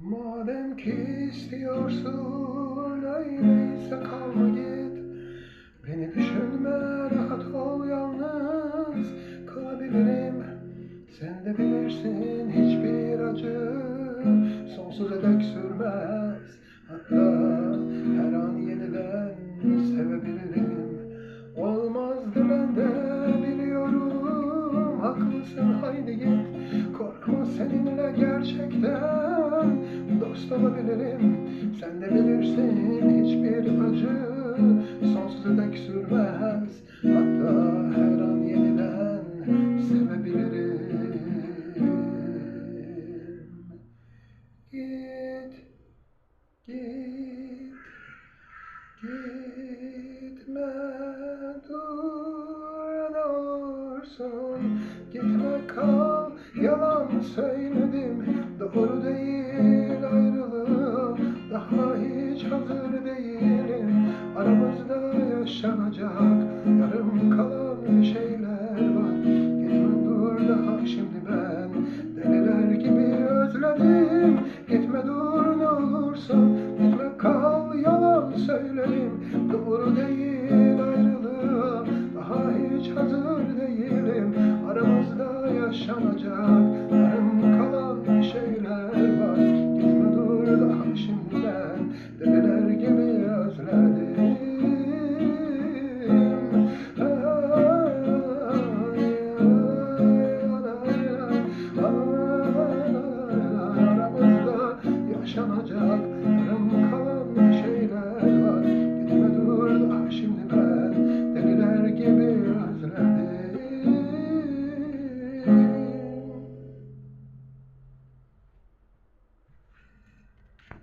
Madem ki istiyorsun öyleyse kalma git. Beni düşünme, rahat ol, yalnız kalabilirim. Sen de bilirsin hiçbir acı sonsuza dek sürmez. Hatta her an yeniden sevebilirim. Olmazdı ben de biliyorum, haklısın, haydi git. Korkma, seninle gerçekten dost olabilirim. Sen de bilirsin hiçbir acı sonsuza dek sürmez. Hatta her an yeniden sevebilirim. Git, git, gitme, dur ne olursun. Gitme, kal, yalan söyledim. Doğru değil ayrılığı, daha hiç hazır değilim. Aramızda yaşanacak yarım kalan şeyler var. Gitme, dur, daha şimdi ben deliler gibi özledim. Gitme, dur ne olursun.